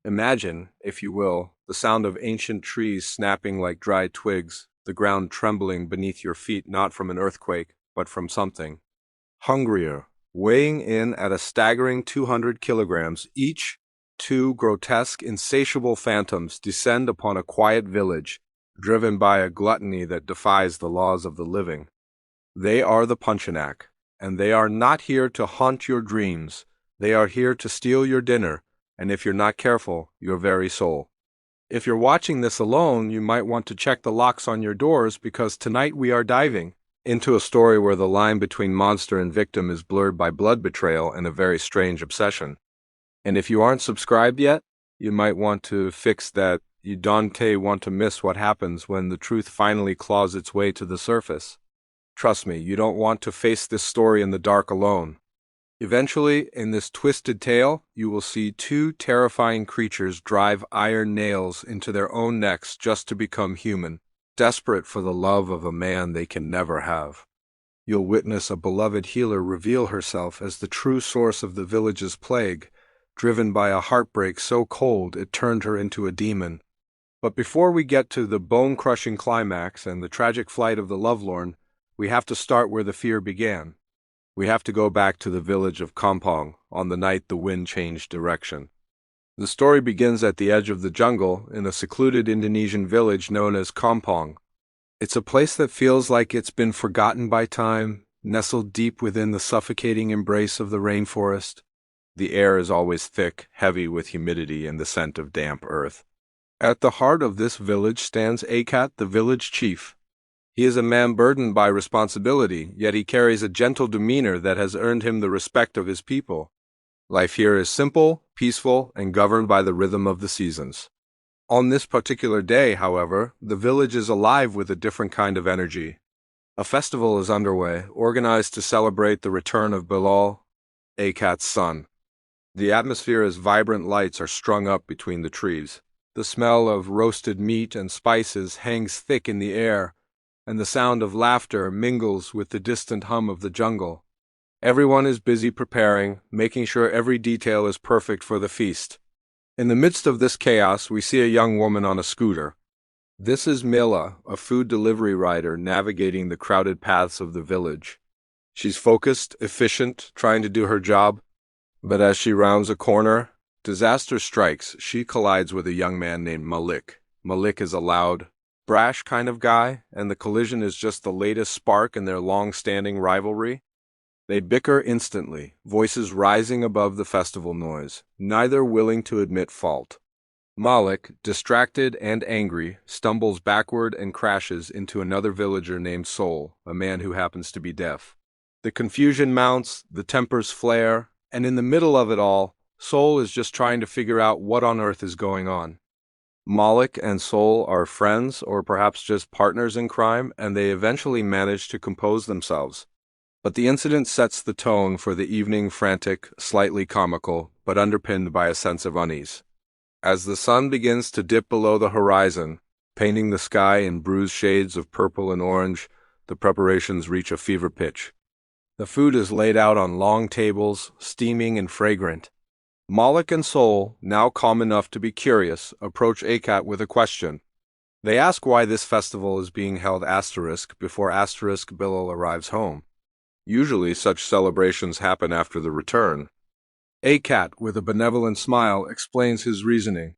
Imagine, if you will, the sound of ancient trees snapping like dry twigs, the ground trembling beneath your feet not from an earthquake, but from something hungrier, weighing in at a staggering 200 kilograms each. Two grotesque, insatiable phantoms descend upon a quiet village, driven by a gluttony that defies the laws of the living. They are the Puntianak, and they are not here to haunt your dreams. They are here to steal your dinner, and if you're not careful, your very soul. If you're watching this alone, you might want to check the locks on your doors because tonight we are diving into a story where the line between monster and victim is blurred by blood betrayal and a very strange obsession. And if you aren't subscribed yet, you might want to fix that. You don't want to miss what happens when the truth finally claws its way to the surface. Trust me, you don't want to face this story in the dark alone. Eventually, in this twisted tale, you will see two terrifying creatures drive iron nails into their own necks just to become human, desperate for the love of a man they can never have. You'll witness a beloved healer reveal herself as the true source of the village's plague, driven by a heartbreak so cold it turned her into a demon. But before we get to the bone-crushing climax and the tragic flight of the lovelorn, we have to start where the fear began. We have to go back to the village of Kampong on the night the wind changed direction. The story begins at the edge of the jungle in a secluded Indonesian village known as Kampong. It's a place that feels like it's been forgotten by time, nestled deep within the suffocating embrace of the rainforest. The air is always thick, heavy with humidity and the scent of damp earth. At the heart of this village stands Akat, the village chief. He is a man burdened by responsibility, yet he carries a gentle demeanor that has earned him the respect of his people. Life here is simple, peaceful, and governed by the rhythm of the seasons. On this particular day, however, the village is alive with a different kind of energy. A festival is underway, organized to celebrate the return of Bilal, Akat's son. The atmosphere as vibrant lights are strung up between the trees. The smell of roasted meat and spices hangs thick in the air, and the sound of laughter mingles with the distant hum of the jungle. Everyone is busy preparing, making sure every detail is perfect for the feast. In the midst of this chaos, we see a young woman on a scooter. This is Mila, a food delivery rider navigating the crowded paths of the village. She's focused, efficient, trying to do her job, but as she rounds a corner, disaster strikes. She collides with a young man named Malik. Malik is a loud, brash kind of guy, and the collision is just the latest spark in their long-standing rivalry. They bicker instantly, voices rising above the festival noise, neither willing to admit fault. Malik, distracted and angry, stumbles backward and crashes into another villager named Sol, a man who happens to be deaf. The confusion mounts, the tempers flare, and in the middle of it all, Sol is just trying to figure out what on earth is going on. Malik and Sol are friends or perhaps just partners in crime, and they eventually manage to compose themselves. But the incident sets the tone for the evening, frantic, slightly comical, but underpinned by a sense of unease. As the sun begins to dip below the horizon, painting the sky in bruised shades of purple and orange, the preparations reach a fever pitch. The food is laid out on long tables, steaming and fragrant. Malik and Sol, now calm enough to be curious, approach Akat with a question. They ask why this festival is being held before Bilal arrives home. Usually such celebrations happen after the return. Akat, with a benevolent smile, explains his reasoning.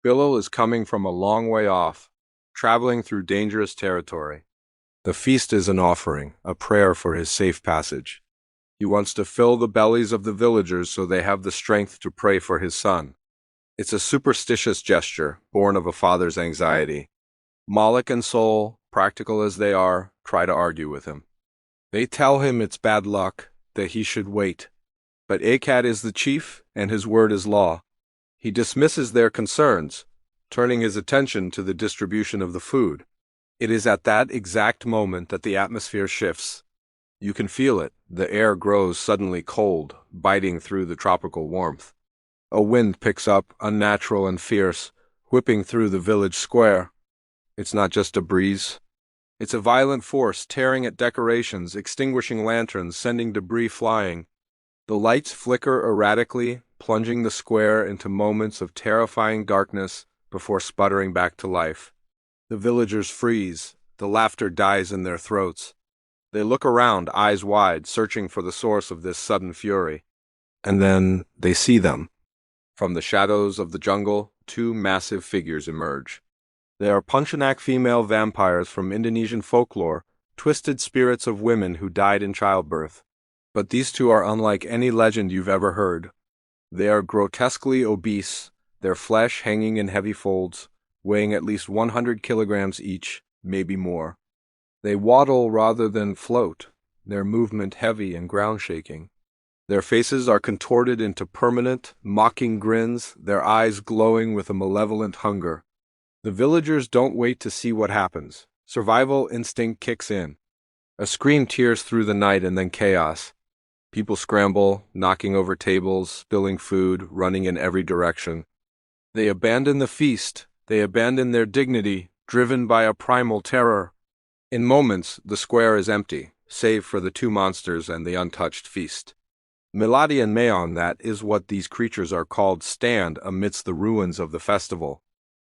Bilal is coming from a long way off, traveling through dangerous territory. The feast is an offering, a prayer for his safe passage. He wants to fill the bellies of the villagers so they have the strength to pray for his son. It's a superstitious gesture, born of a father's anxiety. Malik and Sol, practical as they are, try to argue with him. They tell him it's bad luck, that he should wait. But Akat is the chief, and his word is law. He dismisses their concerns, turning his attention to the distribution of the food. It is at that exact moment that the atmosphere shifts. You can feel it. The air grows suddenly cold, biting through the tropical warmth. A wind picks up, unnatural and fierce, whipping through the village square. It's not just a breeze. It's a violent force tearing at decorations, extinguishing lanterns, sending debris flying. The lights flicker erratically, plunging the square into moments of terrifying darkness before sputtering back to life. The villagers freeze. The laughter dies in their throats. They look around, eyes wide, searching for the source of this sudden fury. And then they see them. From the shadows of the jungle, two massive figures emerge. They are Puntianak female vampires from Indonesian folklore, twisted spirits of women who died in childbirth. But these two are unlike any legend you've ever heard. They are grotesquely obese, their flesh hanging in heavy folds, weighing at least 100 kilograms each, maybe more. They waddle rather than float, their movement heavy and ground-shaking. Their faces are contorted into permanent, mocking grins, their eyes glowing with a malevolent hunger. The villagers don't wait to see what happens. Survival instinct kicks in. A scream tears through the night and then chaos. People scramble, knocking over tables, spilling food, running in every direction. They abandon the feast. They abandon their dignity, driven by a primal terror. In moments, the square is empty, save for the two monsters and the untouched feast. Milady and Mayon, that is what these creatures are called, stand amidst the ruins of the festival.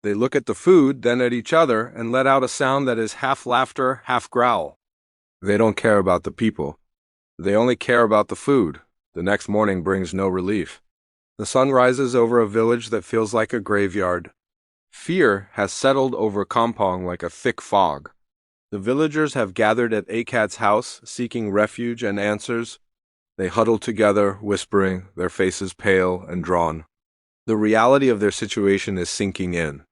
They look at the food, then at each other, and let out a sound that is half laughter, half growl. They don't care about the people. They only care about the food. The next morning brings no relief. The sun rises over a village that feels like a graveyard. Fear has settled over Kampong like a thick fog. The villagers have gathered at Akat's house, seeking refuge and answers. They huddle together, whispering, their faces pale and drawn. The reality of their situation is sinking in.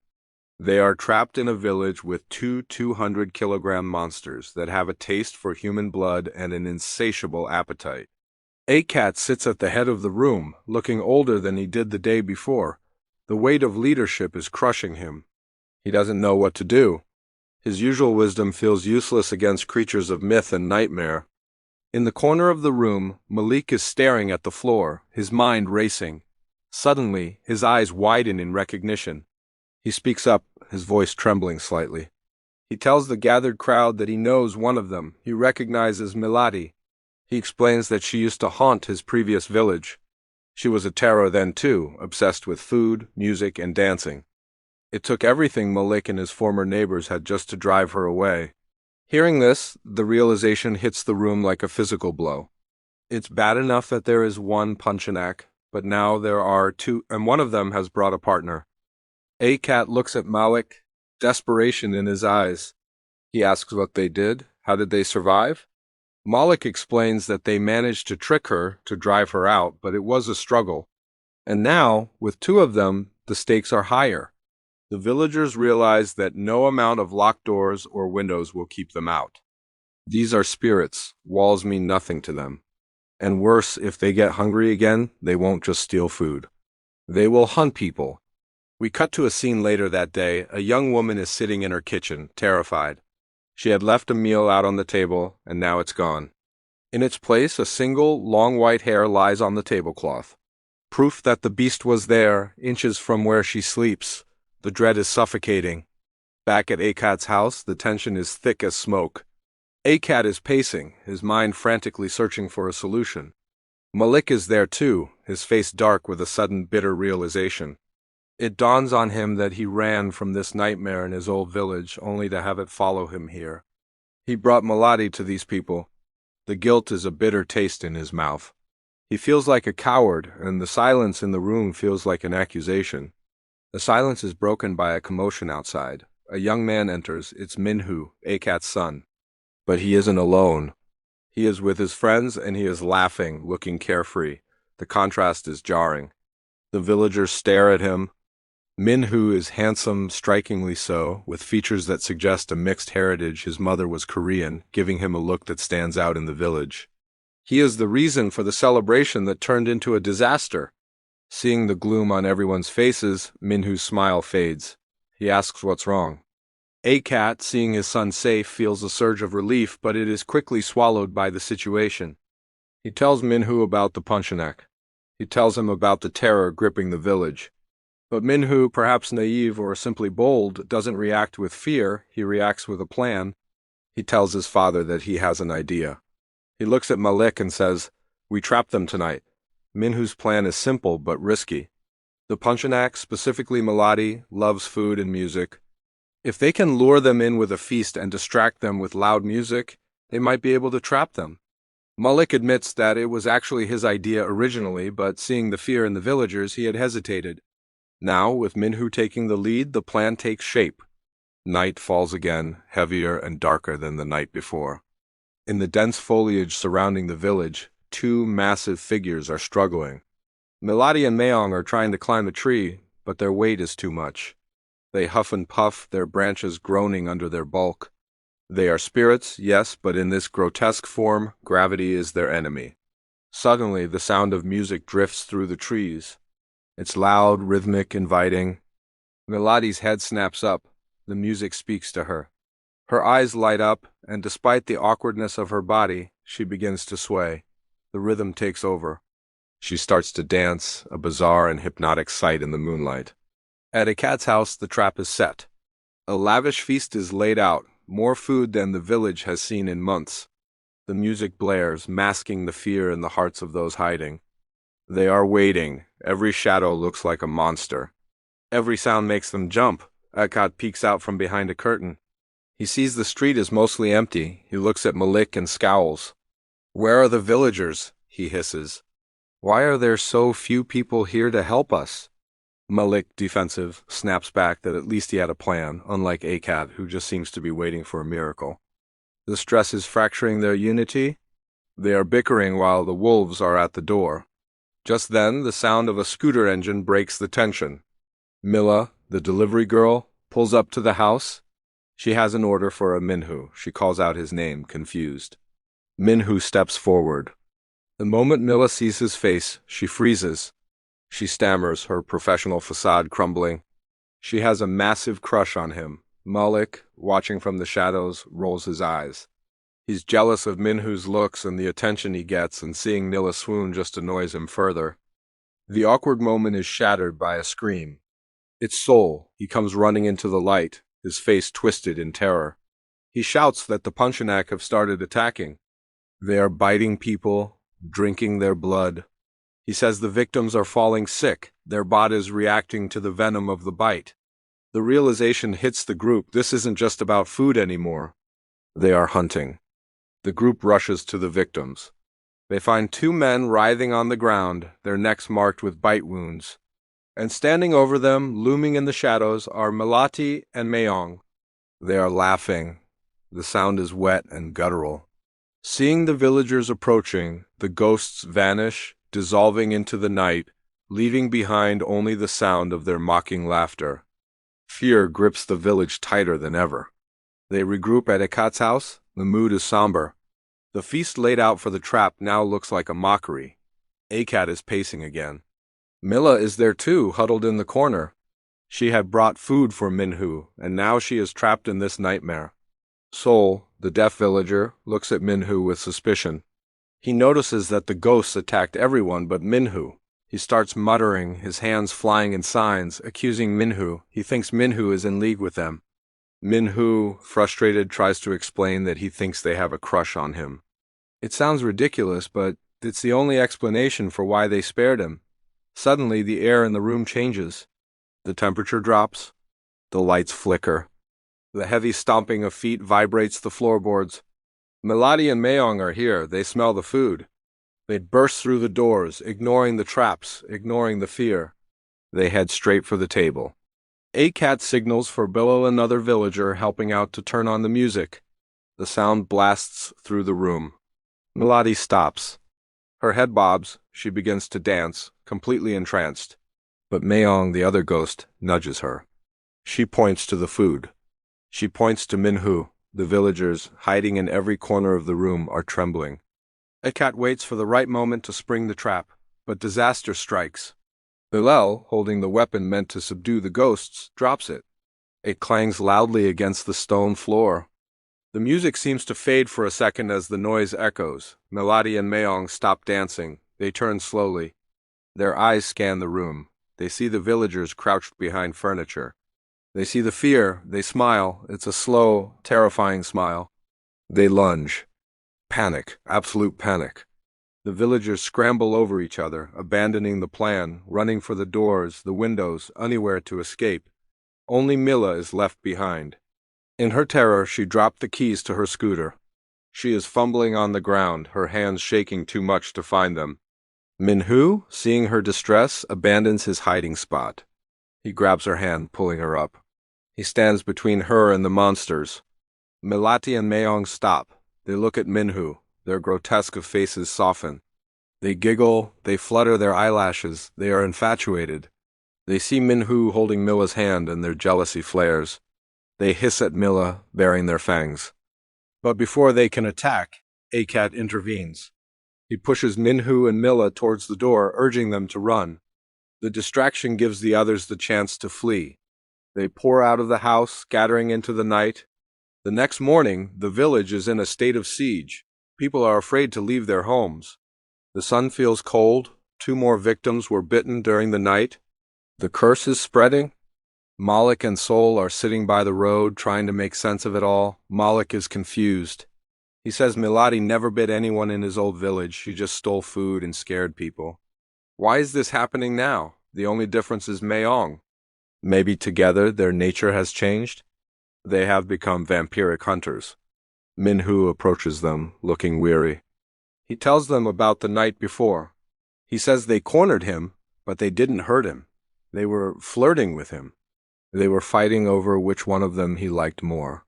They are trapped in a village with two 200-kilogram monsters that have a taste for human blood and an insatiable appetite. Akat sits at the head of the room, looking older than he did the day before. The weight of leadership is crushing him. He doesn't know what to do. His usual wisdom feels useless against creatures of myth and nightmare. In the corner of the room, Malik is staring at the floor, his mind racing. Suddenly, his eyes widen in recognition. He speaks up, his voice trembling slightly. He tells the gathered crowd that he knows one of them. He recognizes Milady. He explains that she used to haunt his previous village. She was a terror then too, obsessed with food, music, and dancing. It took everything Malik and his former neighbors had just to drive her away. Hearing this, the realization hits the room like a physical blow. It's bad enough that there is one Puntianak, but now there are two, and one of them has brought a partner. Akat looks at Malik, desperation in his eyes. He asks what they did. How did they survive? Malik explains that they managed to trick her, to drive her out, but it was a struggle. And now, with two of them, the stakes are higher. The villagers realize that no amount of locked doors or windows will keep them out. These are spirits. Walls mean nothing to them. And worse, if they get hungry again, they won't just steal food. They will hunt people. We cut to a scene later that day. A young woman is sitting in her kitchen, terrified. She had left a meal out on the table, and now it's gone. In its place, a single, long white hair lies on the tablecloth. Proof that the beast was there, inches from where she sleeps. The dread is suffocating. Back at Akat's house, the tension is thick as smoke. Akat is pacing, his mind frantically searching for a solution. Malik is there too, his face dark with a sudden bitter realization. It dawns on him that he ran from this nightmare in his old village only to have it follow him here. He brought Milady to these people. The guilt is a bitter taste in his mouth. He feels like a coward, and the silence in the room feels like an accusation. The silence is broken by a commotion outside. A young man enters. It's Minhu, Akat's son. But he isn't alone. He is with his friends, and he is laughing, looking carefree. The contrast is jarring. The villagers stare at him. Minhu is handsome, strikingly so, with features that suggest a mixed heritage. His mother was Korean, giving him a look that stands out in the village. He is the reason for the celebration that turned into a disaster. Seeing the gloom on everyone's faces, Minhu's smile fades. He asks what's wrong. Akat, seeing his son safe, feels a surge of relief, but it is quickly swallowed by the situation. He tells Minhu about the Puntianak. He tells him about the terror gripping the village. But Minhu, perhaps naive or simply bold, doesn't react with fear. He reacts with a plan. He tells his father that he has an idea. He looks at Malik and says, "We trap them tonight. Minhu's plan is simple but risky. The Puntianak, specifically Melati, loves food and music. If they can lure them in with a feast and distract them with loud music, they might be able to trap them. Malik admits that it was actually his idea originally, but seeing the fear in the villagers, he had hesitated. Now, with Minhu taking the lead, the plan takes shape. Night falls again, heavier and darker than the night before. In the dense foliage surrounding the village, two massive figures are struggling. Melati and Mayong are trying to climb the tree, but their weight is too much. They huff and puff, their branches groaning under their bulk. They are spirits, yes, but in this grotesque form, gravity is their enemy. Suddenly, the sound of music drifts through the trees. It's loud, rhythmic, inviting. Melati's head snaps up. The music speaks to her. Her eyes light up, and despite the awkwardness of her body, she begins to sway. The rhythm takes over. She starts to dance, a bizarre and hypnotic sight in the moonlight. At a cat's house, the trap is set. A lavish feast is laid out, more food than the village has seen in months. The music blares, masking the fear in the hearts of those hiding. They are waiting. Every shadow looks like a monster. Every sound makes them jump. Akkad peeks out from behind a curtain. He sees the street is mostly empty. He looks at Malik and scowls. "Where are the villagers?" he hisses. "Why are there so few people here to help us?" Malik, defensive, snaps back that at least he had a plan, unlike Akkad, who just seems to be waiting for a miracle. The stress is fracturing their unity. They are bickering while the wolves are at the door. Just then, the sound of a scooter engine breaks the tension. Mila, the delivery girl, pulls up to the house. She has an order for a Minhu. She calls out his name, confused. Minhu steps forward. The moment Mila sees his face, she freezes. She stammers, her professional facade crumbling. She has a massive crush on him. Malik, watching from the shadows, rolls his eyes. He's jealous of Minhu's looks and the attention he gets, and seeing Nila swoon just annoys him further. The awkward moment is shattered by a scream. It's Sol. He comes running into the light, his face twisted in terror. He shouts that the Puntianak have started attacking. They are biting people, drinking their blood. He says the victims are falling sick, their bodies reacting to the venom of the bite. The realization hits the group. This isn't just about food anymore. They are hunting. The group rushes to the victims. They find two men writhing on the ground, their necks marked with bite wounds. And standing over them, looming in the shadows, are Melati and Mayong. They are laughing. The sound is wet and guttural. Seeing the villagers approaching, the ghosts vanish, dissolving into the night, leaving behind only the sound of their mocking laughter. Fear grips the village tighter than ever. They regroup at Akkad's house. The mood is somber. The feast laid out for the trap now looks like a mockery. Akkad is pacing again. Mila is there too, huddled in the corner. She had brought food for Minhu, and now she is trapped in this nightmare. Sol, the deaf villager, looks at Minhu with suspicion. He notices that the ghosts attacked everyone but Minhu. He starts muttering, his hands flying in signs, accusing Minhu. He thinks Minhu is in league with them. Minhu, frustrated, tries to explain that he thinks they have a crush on him. It sounds ridiculous, but it's the only explanation for why they spared him. Suddenly, the air in the room changes. The temperature drops. The lights flicker. The heavy stomping of feet vibrates the floorboards. Melati and Mayong are here. They smell the food. They burst through the doors, ignoring the traps, ignoring the fear. They head straight for the table. Akkad signals for Bilal, another villager, helping out to turn on the music. The sound blasts through the room. Melati stops. Her head bobs. She begins to dance, completely entranced. But Mayong, the other ghost, nudges her. She points to the food. She points to Minhu. The villagers, hiding in every corner of the room, are trembling. Akkad waits for the right moment to spring the trap, but disaster strikes. Bilal, holding the weapon meant to subdue the ghosts, drops it. It clangs loudly against the stone floor. The music seems to fade for a second as the noise echoes. Melati and Mayong stop dancing. They turn slowly. Their eyes scan the room. They see the villagers crouched behind furniture. They see the fear. They smile. It's a slow, terrifying smile. They lunge. Panic. Absolute panic. The villagers scramble over each other, abandoning the plan, running for the doors, the windows, anywhere to escape. Only Mila is left behind. In her terror, she dropped the keys to her scooter. She is fumbling on the ground, her hands shaking too much to find them. Minhu, seeing her distress, abandons his hiding spot. He grabs her hand, pulling her up. He stands between her and the monsters. Melati and Mayong stop. They look at Minhu. Their grotesque of faces soften. They giggle, they flutter their eyelashes, they are infatuated. They see Minhu holding Mila's hand and their jealousy flares. They hiss at Mila, baring their fangs. But before they can attack, Akat intervenes. He pushes Minhu and Mila towards the door, urging them to run. The distraction gives the others the chance to flee. They pour out of the house, scattering into the night. The next morning, the village is in a state of siege. People are afraid to leave their homes. The sun feels cold. 2 more victims were bitten during the night. The curse is spreading. Malik and Sol are sitting by the road, trying to make sense of it all. Malik is confused. He says Miladi never bit anyone in his old village. She just stole food and scared people. Why is this happening now? The only difference is Mayong. Maybe together their nature has changed? They have become vampiric hunters. Minhu approaches them, looking weary. He tells them about the night before. He says they cornered him, but they didn't hurt him. They were flirting with him. They were fighting over which one of them he liked more.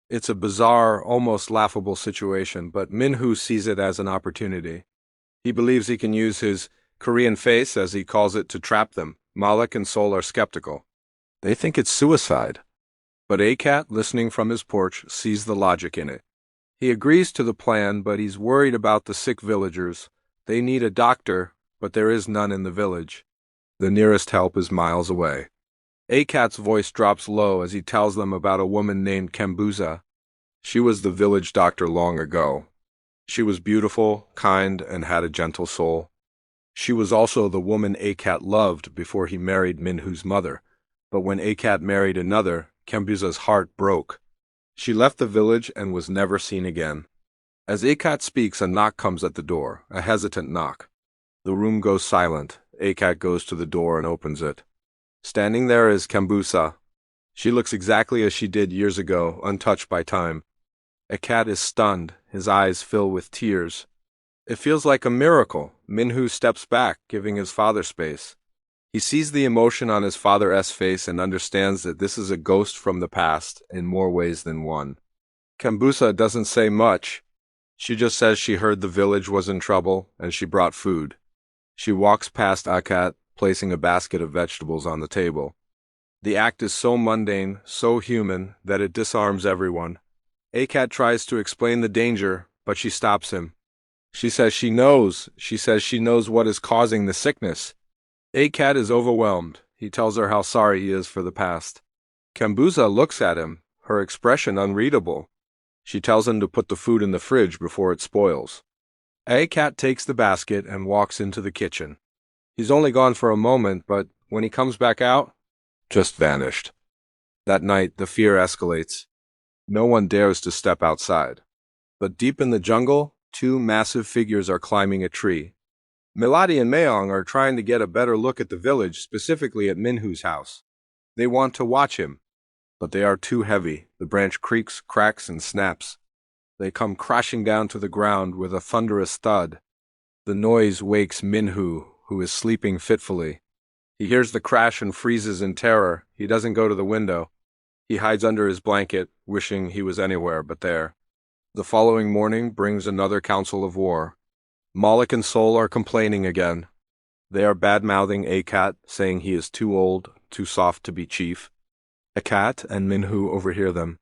It's a bizarre, almost laughable situation, but Minhu sees it as an opportunity. He believes he can use his Korean face, as he calls it, to trap them. Malik and Sol are skeptical. They think it's suicide. But Akat, listening from his porch, sees the logic in it. He agrees to the plan, but he's worried about the sick villagers. They need a doctor, but there is none in the village. The nearest help is miles away. Akat's voice drops low as he tells them about a woman named Kambuza. She was the village doctor long ago. She was beautiful, kind, and had a gentle soul. She was also the woman Akat loved before he married Minhu's mother. But when Akat married another, Kambuza's heart broke. She left the village and was never seen again. As Akat speaks, a knock comes at the door, a hesitant knock. The room goes silent. Akat goes to the door and opens it. Standing there is Kambusa. She looks exactly as she did years ago, untouched by time. Akat is stunned. His eyes fill with tears. It feels like a miracle. Minhu steps back, giving his father space. He sees the emotion on his father's face and understands that this is a ghost from the past in more ways than one. Kambusa doesn't say much. She just says she heard the village was in trouble and she brought food. She walks past Akat, placing a basket of vegetables on the table. The act is so mundane, so human, that it disarms everyone. Akat tries to explain the danger, but she stops him. She says she knows. She says she knows what is causing the sickness. Akat is overwhelmed. He tells her how sorry he is for the past. Kambuza looks at him, her expression unreadable. She tells him to put the food in the fridge before it spoils. Akat takes the basket and walks into the kitchen. He's only gone for a moment, but when he comes back out, just vanished. That night, the fear escalates. No one dares to step outside. But deep in the jungle, 2 massive figures are climbing a tree. Miladi and Mayong are trying to get a better look at the village, specifically at Minhu's house. They want to watch him, but they are too heavy. The branch creaks, cracks, and snaps. They come crashing down to the ground with a thunderous thud. The noise wakes Minhu, who is sleeping fitfully. He hears the crash and freezes in terror. He doesn't go to the window. He hides under his blanket, wishing he was anywhere but there. The following morning brings another council of war. Malik and Sol are complaining again. They are bad-mouthing Akat, saying he is too old, too soft to be chief. Akat and Minhu overhear them.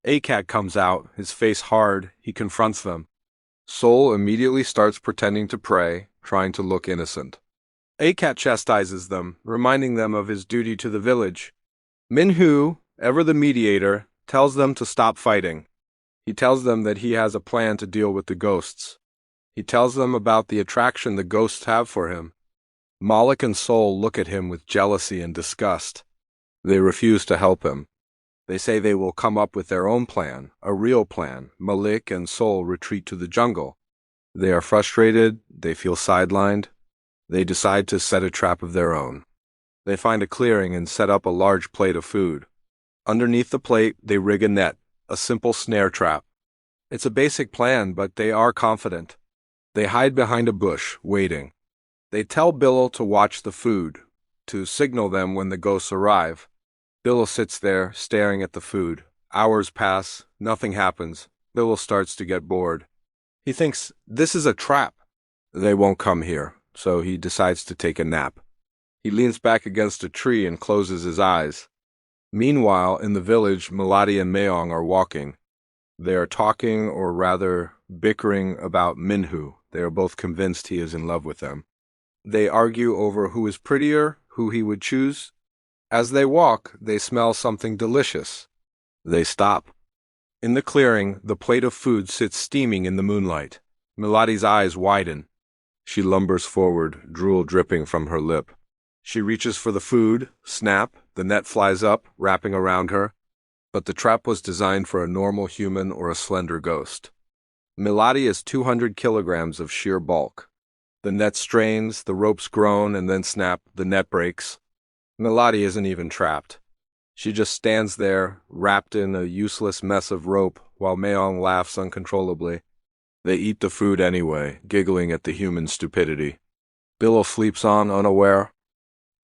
Akat comes out, his face hard. He confronts them. Sol immediately starts pretending to pray, trying to look innocent. Akat chastises them, reminding them of his duty to the village. Minhu, ever the mediator, tells them to stop fighting. He tells them that he has a plan to deal with the ghosts. He tells them about the attraction the ghosts have for him. Malik and Sol look at him with jealousy and disgust. They refuse to help him. They say they will come up with their own plan, a real plan. Malik and Sol retreat to the jungle. They are frustrated, they feel sidelined. They decide to set a trap of their own. They find a clearing and set up a large plate of food. Underneath the plate, they rig a net, a simple snare trap. It's a basic plan, but they are confident. They hide behind a bush, waiting. They tell Bilal to watch the food, to signal them when the ghosts arrive. Bilal sits there, staring at the food. Hours pass, nothing happens. Bilal starts to get bored. He thinks, this is a trap. They won't come here, so he decides to take a nap. He leans back against a tree and closes his eyes. Meanwhile, in the village, Melody and Mayong are walking. They are talking, or rather, bickering about Minhu. They are both convinced he is in love with them. They argue over who is prettier, who he would choose. As they walk, they smell something delicious. They stop. In the clearing, the plate of food sits steaming in the moonlight. Melody's eyes widen. She lumbers forward, drool dripping from her lip. She reaches for the food, snap, the net flies up, wrapping around her. But the trap was designed for a normal human or a slender ghost. Melody is 200 kilograms of sheer bulk. The net strains, the ropes groan and then snap, the net breaks. Melody isn't even trapped. She just stands there, wrapped in a useless mess of rope, while Mayong laughs uncontrollably. They eat the food anyway, giggling at the human stupidity. Bilal sleeps on, unaware.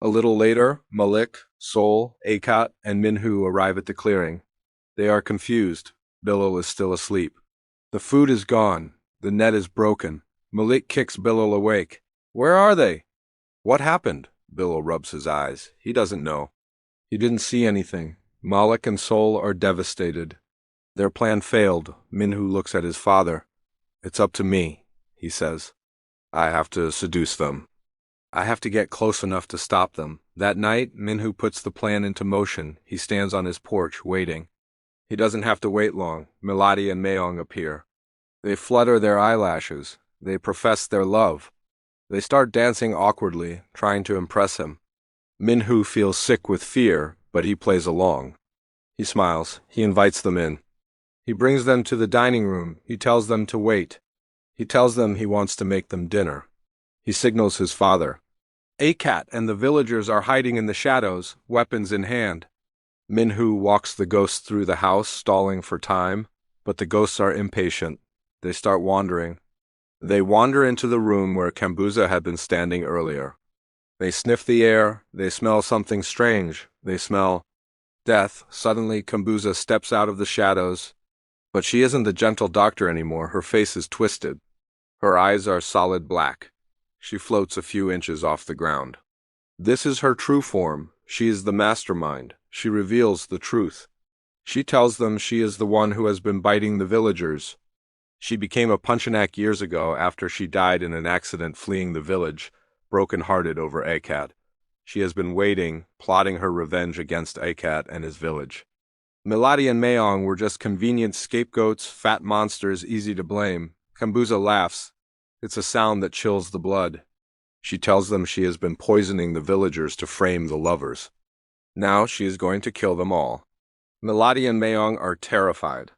A little later, Malik, Sol, Akat, and Minhu arrive at the clearing. They are confused. Bilal is still asleep. The food is gone. The net is broken. Malik kicks Bilal awake. Where are they? What happened? Bilal rubs his eyes. He doesn't know. He didn't see anything. Malik and Sol are devastated. Their plan failed. Minhu looks at his father. It's up to me, he says. I have to seduce them. I have to get close enough to stop them. That night, Minhu puts the plan into motion. He stands on his porch, waiting. He doesn't have to wait long. Melody and Mayong appear. They flutter their eyelashes. They profess their love. They start dancing awkwardly, trying to impress him. Minhu feels sick with fear, but he plays along. He smiles. He invites them in. He brings them to the dining room. He tells them to wait. He tells them he wants to make them dinner. He signals his father. Akat and the villagers are hiding in the shadows, weapons in hand. Minhu walks the ghosts through the house, stalling for time, but the ghosts are impatient. They start wandering. They wander into the room where Kambuza had been standing earlier. They sniff the air. They smell something strange. They smell death. Suddenly, Kambuza steps out of the shadows. But she isn't the gentle doctor anymore. Her face is twisted. Her eyes are solid black. She floats a few inches off the ground. This is her true form. She is the mastermind. She reveals the truth. She tells them she is the one who has been biting the villagers. She became a Puntianak years ago after she died in an accident fleeing the village, broken-hearted over Akat. She has been waiting, plotting her revenge against Akat and his village. Melody and Mayong were just convenient scapegoats, fat monsters easy to blame. Kambuza laughs. It's a sound that chills the blood. She tells them she has been poisoning the villagers to frame the lovers. Now she is going to kill them all. Melody and Mayong are terrified.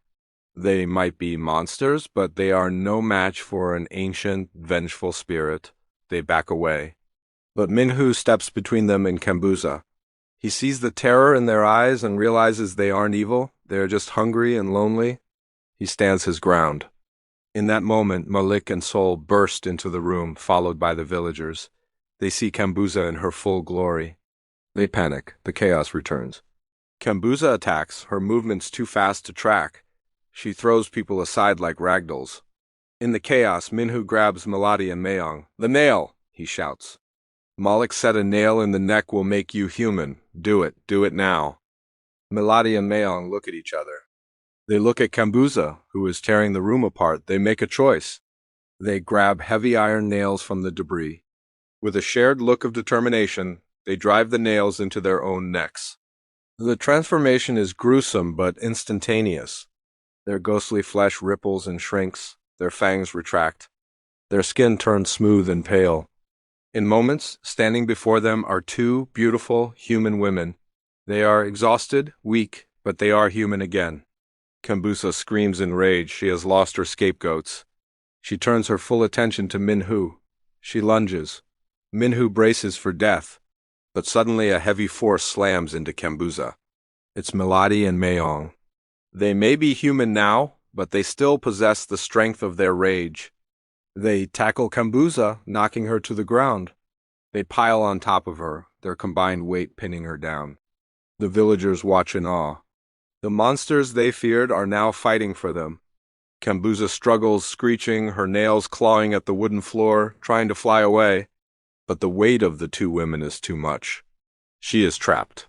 They might be monsters, but they are no match for an ancient, vengeful spirit. They back away. But Minhu steps between them and Kambuza. He sees the terror in their eyes and realizes they aren't evil. They are just hungry and lonely. He stands his ground. In that moment, Malik and Sol burst into the room, followed by the villagers. They see Kambuza in her full glory. They panic. The chaos returns. Kambuza attacks, her movements too fast to track. She throws people aside like ragdolls. In the chaos, Minhu grabs Melody and Mayong. The nail, he shouts. Malik said a nail in the neck will make you human. Do it now. Melody and Mayong look at each other. They look at Kambuza, who is tearing the room apart. They make a choice. They grab heavy iron nails from the debris. With a shared look of determination, they drive the nails into their own necks. The transformation is gruesome but instantaneous. Their ghostly flesh ripples and shrinks. Their fangs retract. Their skin turns smooth and pale. In moments, standing before them are two beautiful human women. They are exhausted, weak, but they are human again. Kambuza screams in rage. She has lost her scapegoats. She turns her full attention to Minhu. She lunges. Minhu braces for death, but suddenly a heavy force slams into Kambuza. It's Melati and Mayong. They may be human now, but they still possess the strength of their rage. They tackle Kambuza, knocking her to the ground. They pile on top of her, their combined weight pinning her down. The villagers watch in awe. The monsters they feared are now fighting for them. Kambuza struggles, screeching, her nails clawing at the wooden floor, trying to fly away. But the weight of the two women is too much. She is trapped.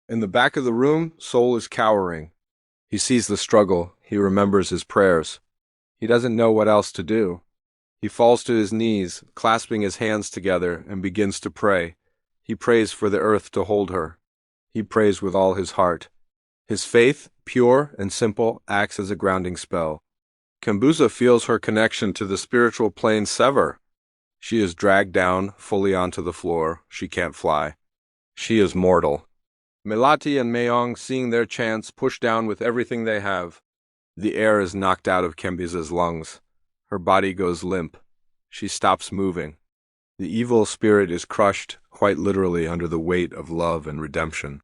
In the back of the room, Sol is cowering. He sees the struggle. He remembers his prayers. He doesn't know what else to do. He falls to his knees, clasping his hands together, and begins to pray. He prays for the earth to hold her. He prays with all his heart. His faith, pure and simple, acts as a grounding spell. Kambuza feels her connection to the spiritual plane sever. She is dragged down, fully onto the floor. She can't fly. She is mortal. Melati and Mayong, seeing their chance, push down with everything they have. The air is knocked out of Kambuza's lungs. Her body goes limp. She stops moving. The evil spirit is crushed, quite literally, under the weight of love and redemption.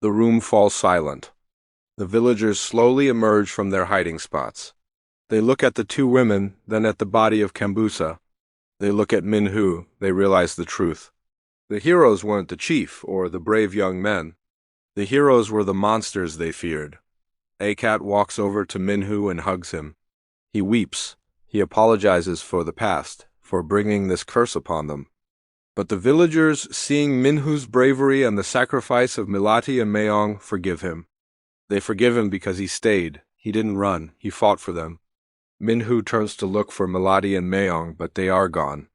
The room falls silent. The villagers slowly emerge from their hiding spots. They look at the two women, then at the body of Kambuza. They look at Minhu. They realize the truth. The heroes weren't the chief or the brave young men. The heroes were the monsters they feared. Akat walks over to Minhu and hugs him. He weeps. He apologizes for the past, for bringing this curse upon them. But the villagers, seeing Minhu's bravery and the sacrifice of Melati and Mayong, forgive him. They forgive him because he stayed. He didn't run. He fought for them. Minhu turns to look for Melati and Mayong, but they are gone.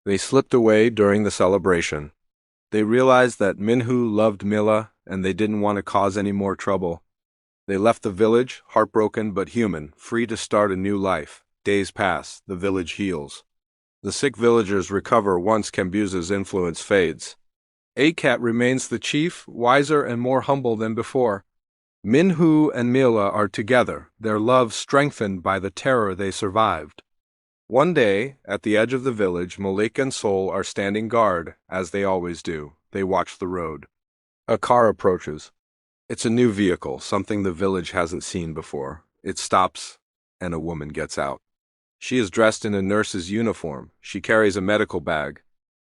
They slipped away during the celebration. They realized that Minhu loved Mila, and they didn't want to cause any more trouble. They left the village, heartbroken but human, free to start a new life. Days pass. The village heals. The sick villagers recover once Kambuza's influence fades. Akat remains the chief, wiser and more humble than before. Minhu and Mila are together, their love strengthened by the terror they survived. One day, at the edge of the village, Malik and Sol are standing guard, as they always do. They watch the road. A car approaches. It's a new vehicle, something the village hasn't seen before. It stops, and a woman gets out. She is dressed in a nurse's uniform. She carries a medical bag.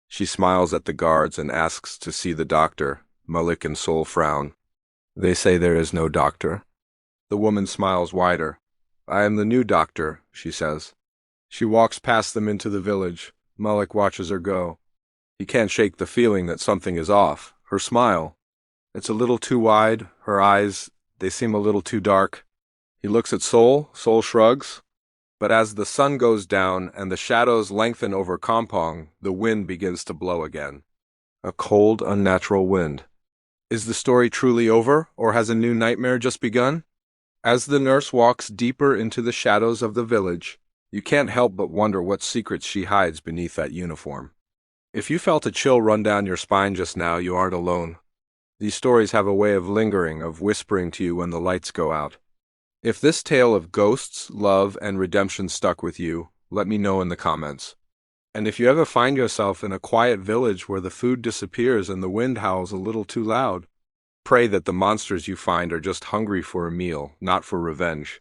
She smiles at the guards and asks to see the doctor. Malik and Sol frown. They say there is no doctor. The woman smiles wider. I am the new doctor, she says. She walks past them into the village. Malik watches her go. He can't shake the feeling that something is off. Her smile. It's a little too wide. Her eyes, they seem a little too dark. He looks at Sol. Sol shrugs. But as the sun goes down and the shadows lengthen over Kampong, the wind begins to blow again. A cold, unnatural wind. Is the story truly over, or has a new nightmare just begun? As the nurse walks deeper into the shadows of the village, you can't help but wonder what secrets she hides beneath that uniform. If you felt a chill run down your spine just now, you aren't alone. These stories have a way of lingering, of whispering to you when the lights go out. If this tale of ghosts, love, and redemption stuck with you, let me know in the comments. And if you ever find yourself in a quiet village where the food disappears and the wind howls a little too loud, pray that the monsters you find are just hungry for a meal, not for revenge.